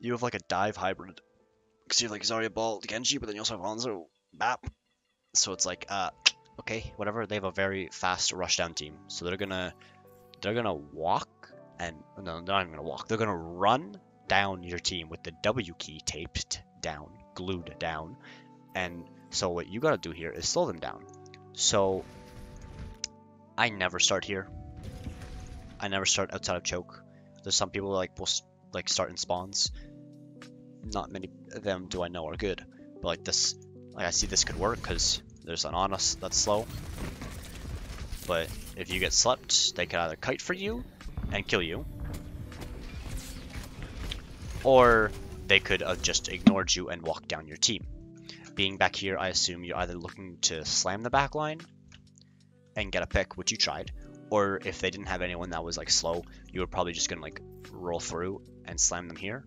You have like a dive hybrid. Because you have like Zarya Ball, Genji, but then you also have Hanzo, Bap. So it's like, okay, whatever. They have a very fast rushdown team. So they're gonna walk and no, they're not even gonna walk. They're gonna run down your team with the W key taped down, glued down. And so what you gotta do here is slow them down. So I never start here. I never start outside of choke. There's some people like will like start in spawns. Not many of them do I know are good, but like this, like I see this could work because there's an on us that's slow. But if you get slept, they could either kite for you and kill you, or they could have just ignored you and walked down your team. Being back here, I assume you're either looking to slam the back line and get a pick, which you tried, or if they didn't have anyone that was like slow, you were probably just gonna like roll through and slam them here.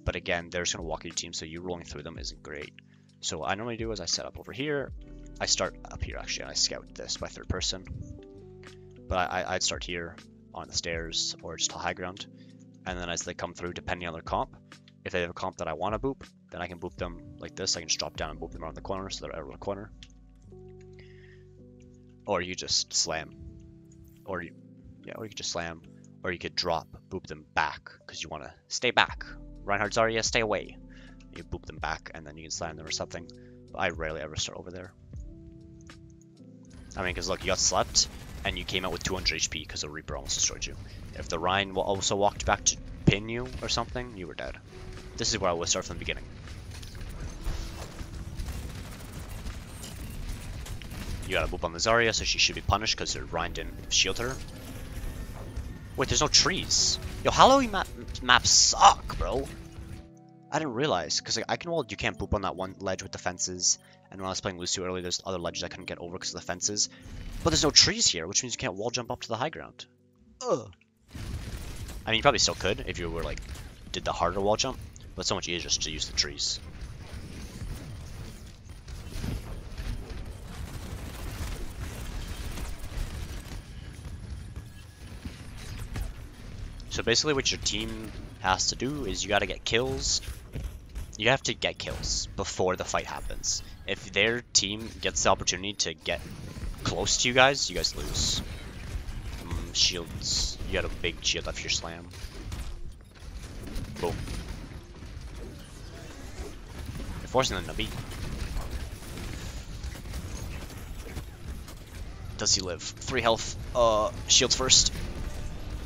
But again, they're just gonna walk your team, so you rolling through them isn't great. So what I normally do is I set up over here. I start up here actually, and I scout this by third person. But I'd start here on the stairs or just a high ground. And then as they come through, depending on their comp, if they have a comp that I want to boop, then I can boop them like this. I can just drop down and boop them around the corner so they're out of the corner. Or you just slam. Or you could just slam. Or you could drop, boop them back because you want to stay back. Reinhardt, Zarya, stay away. You boop them back and then you can slam them or something. But I rarely ever start over there. I mean, because look, you got slept and you came out with 200 HP because the Reaper almost destroyed you. If the Rhine also walked back to pin you or something, you were dead. This is where I would start from the beginning. You gotta boop on the Zarya, so she should be punished because her Rhine didn't shield her. Wait, there's no trees. Yo, Halloween maps suck, bro. I didn't realize, because like, I can wall, you can't boop on that one ledge with the fences. And when I was playing Lucio earlier, there's other ledges I couldn't get over because of the fences. But there's no trees here, which means you can't wall jump up to the high ground. Ugh. I mean, you probably still could if you were like, did the harder wall jump. But it's so much easier just to use the trees. So basically what your team has to do is you gotta get kills. You have to get kills before the fight happens. If their team gets the opportunity to get close to you guys lose. Shields. You got a big shield after your slam. Boom. You're forcing them to beat. Does he live? 3 health. Shields first.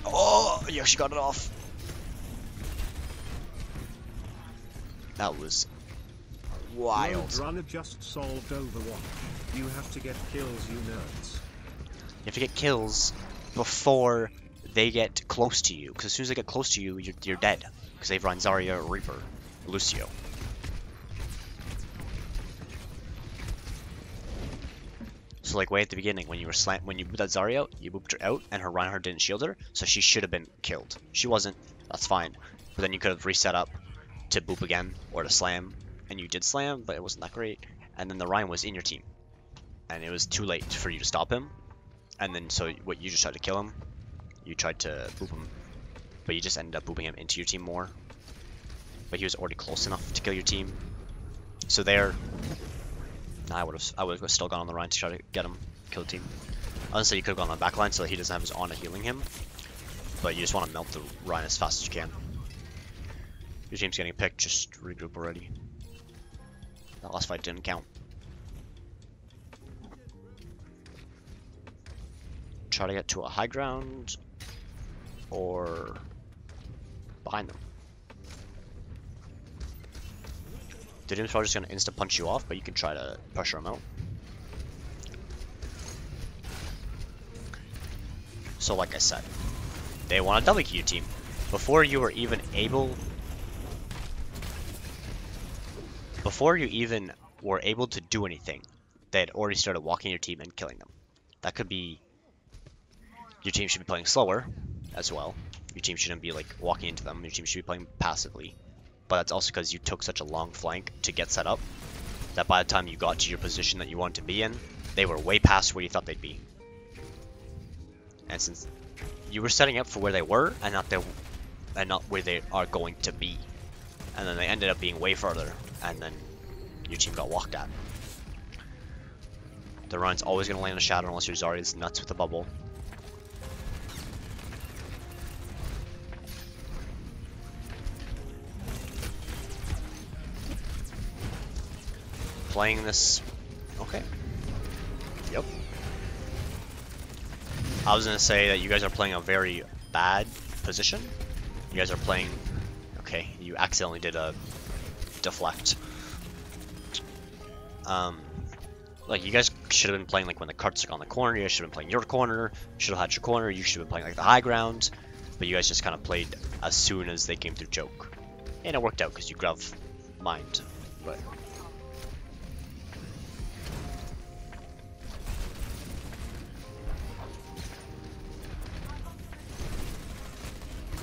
Oh, you actually got it off. That was wild. Runner just solved Overwatch. You have to get kills, you nerds. You have to get kills before they get close to you, because as soon as they get close to you, you're dead. Because they've run Zarya, Reaper, Lucio. So like way at the beginning, when you booped that Zarya out, you booped her out, and her Reinhardt didn't shield her, so she should have been killed. She wasn't. That's fine. But then you could have reset up to boop again or to slam, and you did slam, but it wasn't that great. And then the Ryan was in your team, and it was too late for you to stop him. And then so what you just tried to kill him, you tried to boop him, but you just ended up booping him into your team more. But he was already close enough to kill your team. So there, I would have still gone on the Ryan to try to get him, kill the team. Honestly, you could have gone on the back line so that he doesn't have his Ana healing him. But you just want to melt the Ryan as fast as you can. Your team's getting picked, just regroup already. That last fight didn't count. Try to get to a high ground or behind them. The team's probably just gonna insta punch you off, but you can try to pressure them out. So like I said, they want to double kill your team. Before you were even able to do anything, they had already started walking your team and killing them. That could be your team should be playing slower as well. Your team shouldn't be like walking into them. Your team should be playing passively. But that's also because you took such a long flank to get set up that by the time you got to your position that you wanted to be in, they were way past where you thought they'd be. And since you were setting up for where they were and and not where they are going to be. And then they ended up being way further, and then your team got walked at. The run's always going to land a shadow unless your Zarya is nuts with the bubble. Playing this... Okay. Yep. I was going to say that you guys are playing a very bad position. You guys are playing... Okay, you accidentally did a deflect. Like, you guys should have been playing, like, when the carts are on the corner. You guys should have been playing your corner. You should have had your corner. You should have been playing, like, the high ground. But you guys just kind of played as soon as they came through choke. And it worked out because you grav mined. But...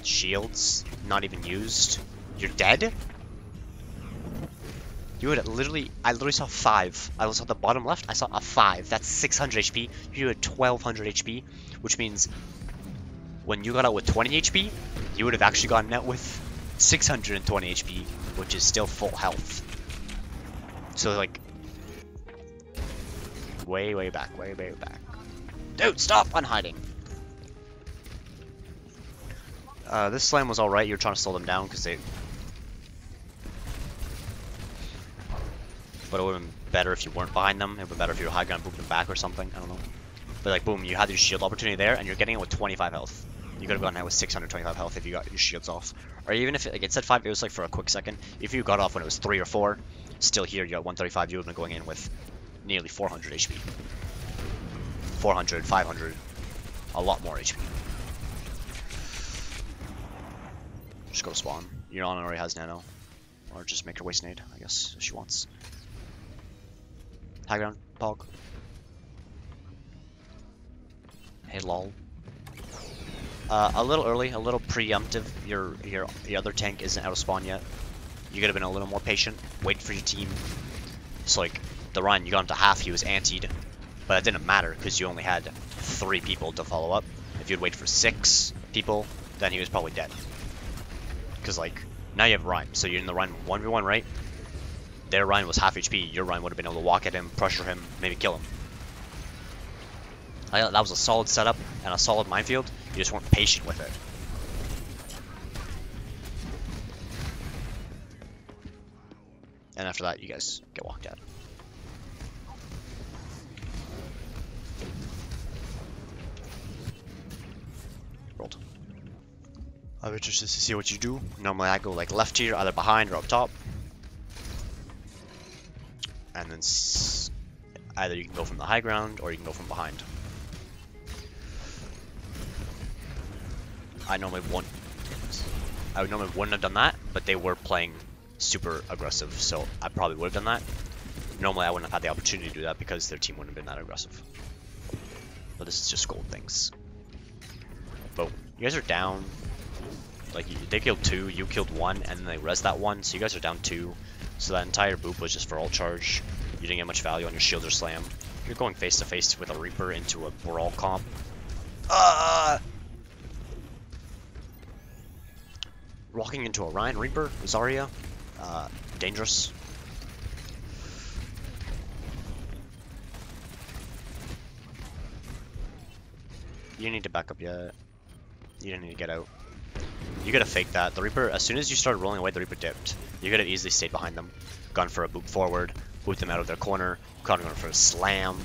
Shields, not even used. You're dead? You had literally, I literally saw 5. I was at the bottom left, I saw a 5. That's 600 HP. You had 1200 HP, which means when you got out with 20 HP, you would have actually gotten out with 620 HP, which is still full health. So like, way back. Dude, stop unhiding. This slam was alright. You're trying to slow them down because they... But it would have been better if you weren't behind them. It would have been better if you were high ground, booped them back or something. I don't know. But like, boom, you had your shield opportunity there, and you're getting it with 25 health. You could have gotten out with 625 health if you got your shields off. Or even if it said 5, it was like for a quick second. If you got off when it was 3 or 4, still here, you got 135, you would have been going in with nearly 400 HP. 400, 500, a lot more HP. Just go to spawn. Your Ana already has nano. Or just make her waste nade, I guess, if she wants. High ground, Pog. Hey, lol. A little early, a little preemptive. Your other tank isn't out of spawn yet. You could have been a little more patient. Wait for your team. So like, the run, you got him to half, he was antied. But it didn't matter, because you only had 3 people to follow up. If you'd wait for 6 people, then he was probably dead. Because like, now you have Ryan, so you're in the Ryan 1v1, right? Their Ryan was half HP, your Ryan would have been able to walk at him, pressure him, maybe kill him. That was a solid setup and a solid minefield, you just weren't patient with it. And after that, you guys get walked at. Rolled. I'm interested to see what you do. Normally I go like left here, either behind or up top. And then either you can go from the high ground or you can go from behind. I normally wouldn't have done that, but they were playing super aggressive, so I probably would have done that. Normally I wouldn't have had the opportunity to do that because their team wouldn't have been that aggressive. But this is just gold things. Boom. You guys are down. Like, they killed 2, you killed 1, and then they res that 1, so you guys are down 2. So that entire boop was just for ult charge. You didn't get much value on your shield or slam. You're going face to face with a Reaper into a brawl comp. Walking into a Ryan Reaper, Zarya, dangerous. You didn't need to back up yet. You didn't need to get out. You could have faked that. The Reaper, as soon as you started rolling away, the Reaper dipped. You could have easily stayed behind them, gone for a boop forward, booped them out of their corner, gone for a slam.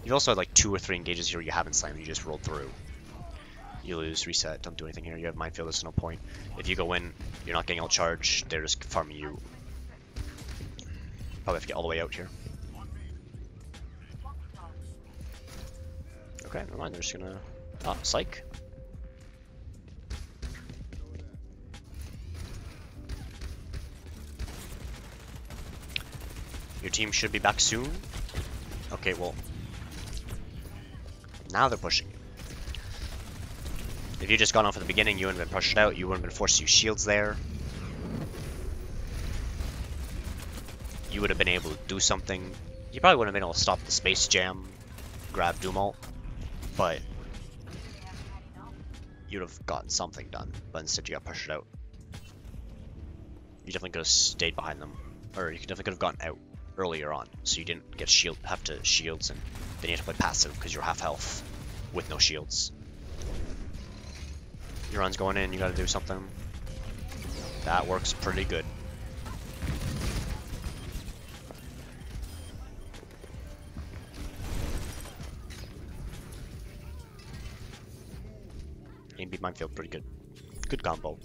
You've also had like 2 or 3 engages here where you haven't slammed, you just rolled through. You lose, reset, don't do anything here. You have minefield, there's no point. If you go in, you're not getting ult charge, they're just farming you. Probably have to get all the way out here. Okay, never mind, they're just gonna... Ah, psych. Your team should be back soon. Okay, well... Now they're pushing you. If you just gone off at the beginning, you wouldn't have been pushed out, you wouldn't have been forced to use shields there. You would have been able to do something. You probably wouldn't have been able to stop the space jam, grab Doom ult, but you'd have gotten something done, but instead you got pressured out. You definitely could have stayed behind them, or you definitely could have gotten out earlier on, so you didn't get have to shields, and then you have to play passive because you're half health with no shields. Your run's going in, you gotta do something. That works pretty good. A&B minefield, pretty good. Good combo.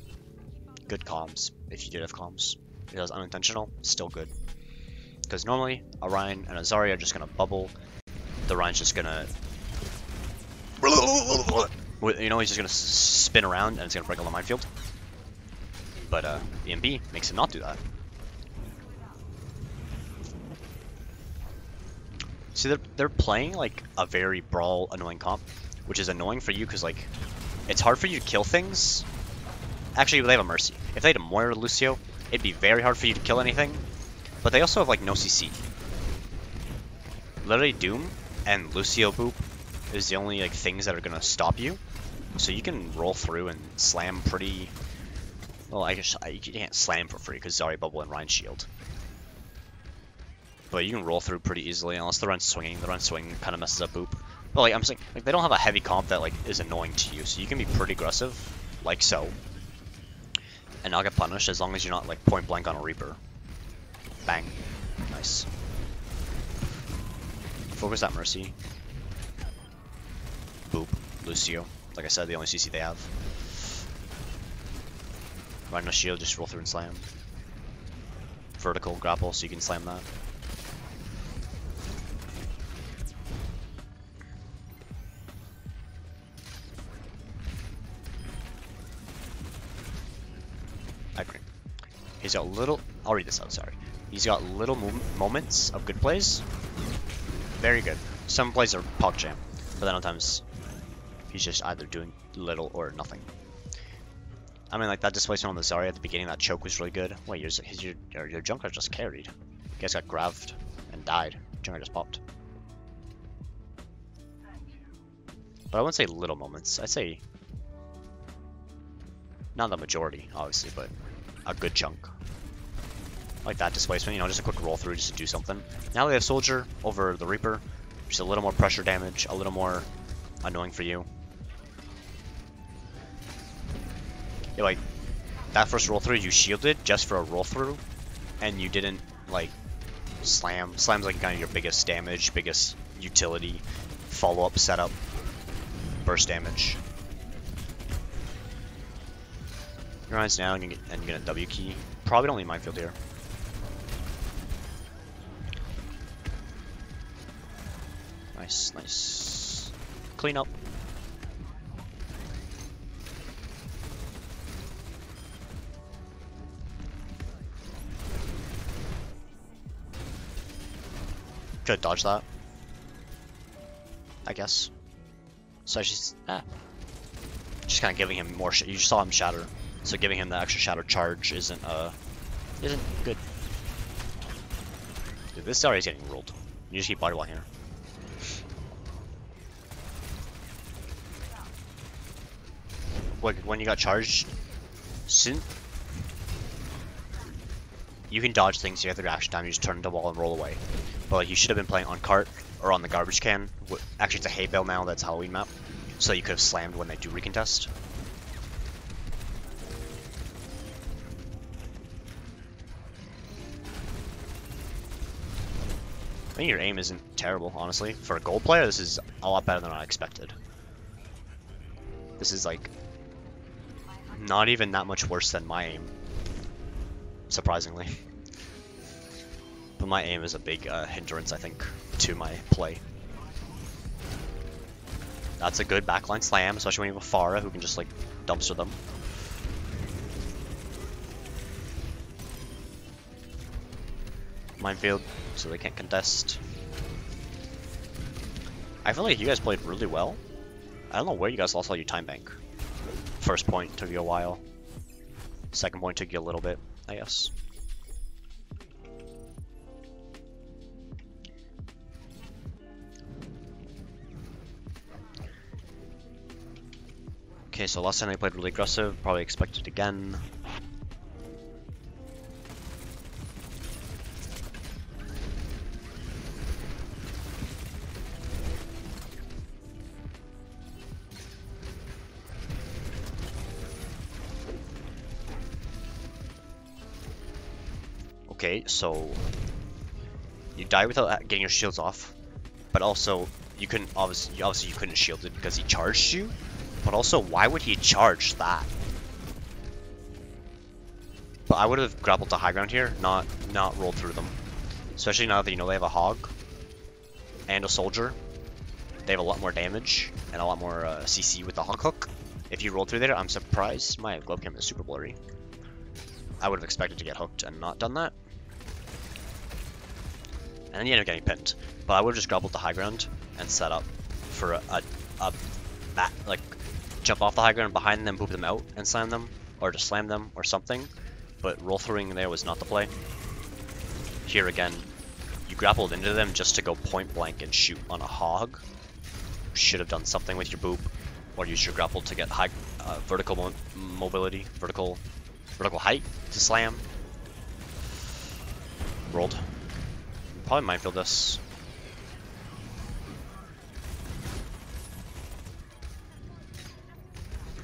Good comms, if you did have comms. If it was unintentional, still good. Because normally, a Ryan and a Zarya are just gonna bubble. The Ryan's just gonna... You know, he's just gonna spin around and it's gonna break all the minefield. But E&B makes him not do that. See, they're playing like a very brawl annoying comp, which is annoying for you because like it's hard for you to kill things. Actually, they have a Mercy. If they had a Moira Lucio, it'd be very hard for you to kill anything. But they also have like no CC. Literally Doom and Lucio Boop is the only like things that are gonna stop you. So you can roll through and slam pretty. Well, I guess you can't slam for free because Zarya Bubble and Ryan Shield. But you can roll through pretty easily unless the run's swinging. The run swing kind of messes up Boop. But like I'm saying, like they don't have a heavy comp that like is annoying to you, so you can be pretty aggressive, like so, and not get punished as long as you're not like point blank on a Reaper. Bang, nice. Focus that Mercy. Boop, Lucio. Like I said, the only CC they have. Run a shield, just roll through and slam. Vertical grapple, so you can slam that. I agree. He's got little... I'll read this out, sorry. He's got little moments of good plays. Very good. Some plays are PogChamp, but then sometimes he's just either doing little or nothing. I mean, like that displacement on the Zarya at the beginning, that choke was really good. Wait, your Junker just carried. You guys got graved and died. Junker just popped. But I wouldn't say little moments. I'd say not the majority, obviously, but a good chunk. Like that displacement, you know, just a quick roll through just to do something. Now they have Soldier over the Reaper. Just a little more pressure damage, a little more annoying for you. Yeah, like that first roll through, you shielded just for a roll through, and you didn't like slam. Slam's like kind of your biggest damage, biggest utility, follow up, setup, burst damage. Your Ryan's now and you get a W key. Probably don't need minefield here. Nice, nice. Clean up. Could dodge that, I guess. So she's just kind of giving him more. You just saw him shatter, so giving him the extra shatter charge isn't good. Dude, this Zarya is getting rolled. You just keep body blocking here. Like when you got charged, soon you can dodge things. You have the reaction time. You just turn the wall and roll away. But like you should have been playing on cart or on the garbage can. Actually, it's a hay bale now. That's Halloween map, so you could have slammed when they do recontest. I think your aim isn't terrible, honestly. For a gold player, this is a lot better than I expected. This is like not even that much worse than my aim, surprisingly. But my aim is a big hindrance, I think, to my play. That's a good backline slam, especially when you have a Pharah who can just like dumpster them. Minefield, so they can't contest. I feel like you guys played really well. I don't know where you guys lost all your time bank. First point took you a while. Second point took you a little bit, I guess. Okay, so last time I played really aggressive, probably expect it again. Okay, so you die without getting your shields off, but also you couldn't obviously you couldn't shield it because he charged you. But also, why would he charge that? But I would have grappled to high ground here, not rolled through them. Especially now that you know they have a hog and a soldier. They have a lot more damage and a lot more CC with the hog hook. If you rolled through there, I'm surprised. My glove cam is super blurry. I would have expected to get hooked and not done that. And then you end up getting pinned. But I would have just grappled the high ground and set up for like jump off the high ground behind them, boop them out and slam them, or just slam them or something. But roll throwing there was not the play. Here again, you grappled into them just to go point blank and shoot on a hog. Should have done something with your boop, or use your grapple to get high vertical mobility, vertical height to slam. Rolled. Probably minefield this.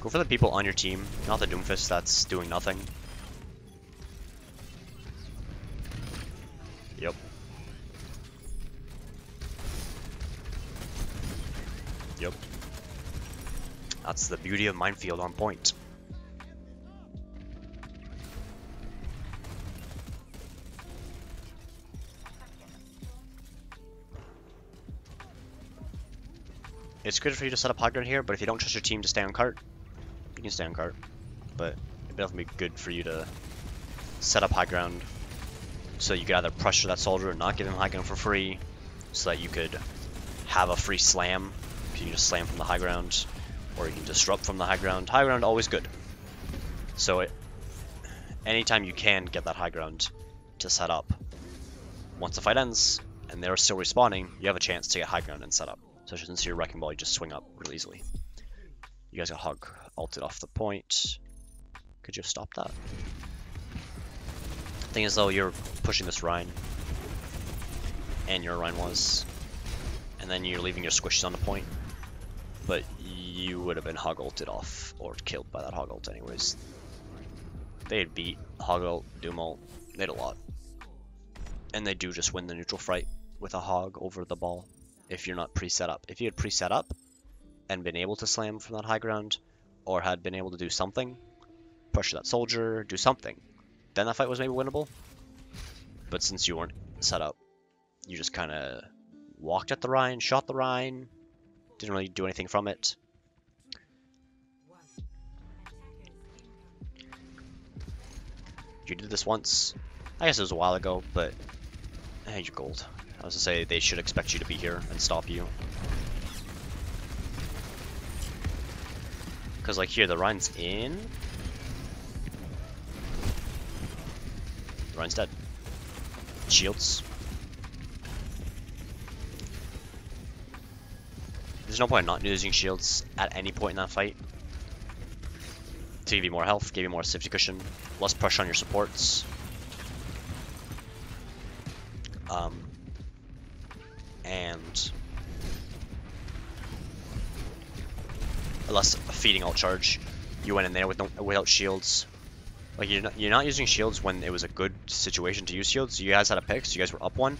Go for the people on your team, not the Doomfist that's doing nothing. Yep. Yep. That's the beauty of minefield on point. It's good for you to set up high ground here, but if you don't trust your team to stay on cart, you can stay on cart. But it'd definitely be good for you to set up high ground so you could either pressure that soldier or not give him high ground for free, so that you could have a free slam. You can just slam from the high ground, or you can disrupt from the high ground. High ground always good. So anytime you can get that high ground to set up, once the fight ends and they're still respawning, you have a chance to get high ground and set up. So since you're wrecking ball, you just swing up really easily. You guys got hog ulted off the point. Could you have stopped that? Thing is though, you're pushing this Rhine, and your Rhine was, and then you're leaving your squishes on the point, but you would have been hog ulted off or killed by that hog ult anyways. They had beat hog ult, doom ult, they had a lot, and they do just win the neutral fight with a hog over the ball if you're not pre-set up. If you had pre-set up and been able to slam from that high ground, or had been able to do something, pressure that soldier, do something, then that fight was maybe winnable. But since you weren't set up, you just kind of walked at the Rhine, shot the Rhine, didn't really do anything from it. You did this once. I guess it was a while ago, but hey, you're gold. I was to say they should expect you to be here and stop you. Because like here, the Rhine's in. The Rhine's dead. Shields. There's no point in not using shields at any point in that fight. To give you more health, give you more safety cushion, less pressure on your supports. And less feeding ult charge. You went in there without shields. Like you're not using shields when it was a good situation to use shields. You guys had a pick, so you guys were up one,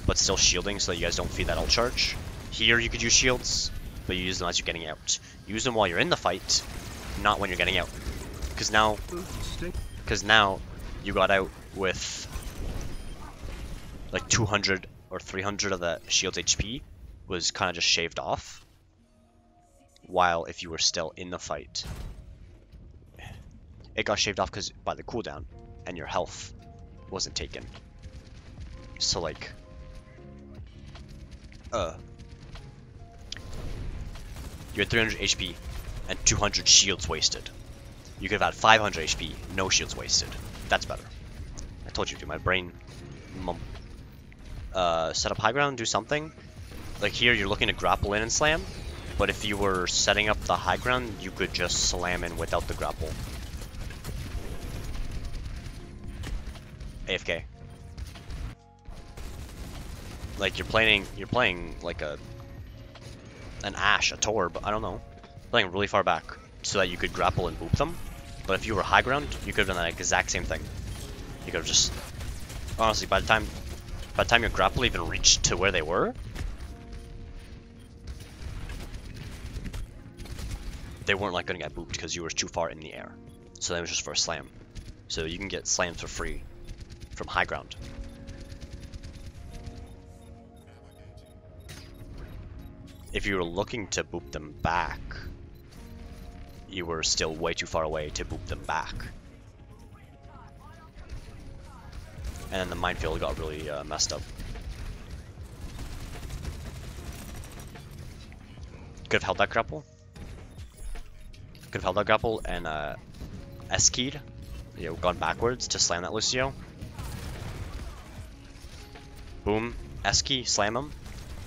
but still shielding so that you guys don't feed that ult charge. Here you could use shields, but you use them as you're getting out. Use them while you're in the fight, not when you're getting out. Because now you got out with like 200 or 300 of the shield's HP was kind of just shaved off. While if you were still in the fight, it got shaved off because by the cooldown, and your health wasn't taken. So like, you had 300 HP and 200 shields wasted. You could have had 500 HP, no shields wasted. That's better. I told you to, my brain. Set up high ground, do something. Like here, you're looking to grapple in and slam. But if you were setting up the high ground, you could just slam in without the grapple. AFK. Like you're playing like an Ashe, a Torb, I don't know. Playing really far back so that you could grapple and boop them. But if you were high ground, you could have done that exact same thing. You could have just honestly by the time your grapple even reached to where they were, they weren't like gonna get booped because you were too far in the air. So that was just for a slam. So you can get slams for free from high ground. If you were looking to boop them back, you were still way too far away to boop them back. And then the minefield got really messed up. Could have held that grapple. Could have held that grapple and S-keyed, you know, gone backwards to slam that Lucio. Boom, S-key, slam him,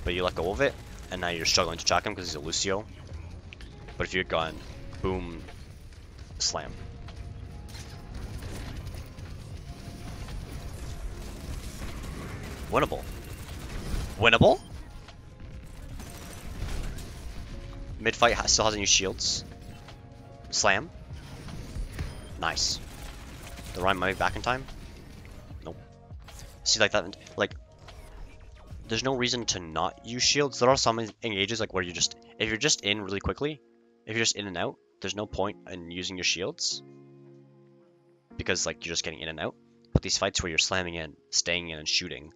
but you let go of it, and now you're struggling to track him because he's a Lucio. But if you had gone boom, slam. Winnable. Winnable? Mid-fight still hasn't used shields. Slam. Nice. The Rhyme might be back in time. Nope. See, like that, like, there's no reason to not use shields. There are some engages like where you just, if you're just in really quickly, if you're just in and out, there's no point in using your shields because like you're just getting in and out. But these fights where you're slamming in, staying in, and shooting,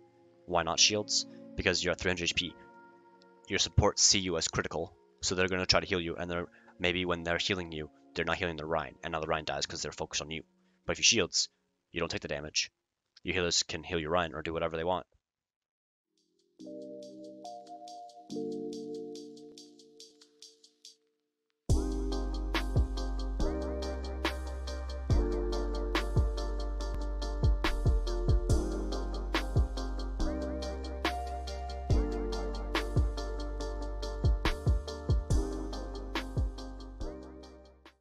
why not shields? Because you're at 300 HP. Your supports see you as critical, so they're gonna try to heal you, and they're maybe when they're healing you, they're not healing the Rhine, and now the Rhine dies because they're focused on you. But if you shields, you don't take the damage. Your healers can heal your Rhine or do whatever they want.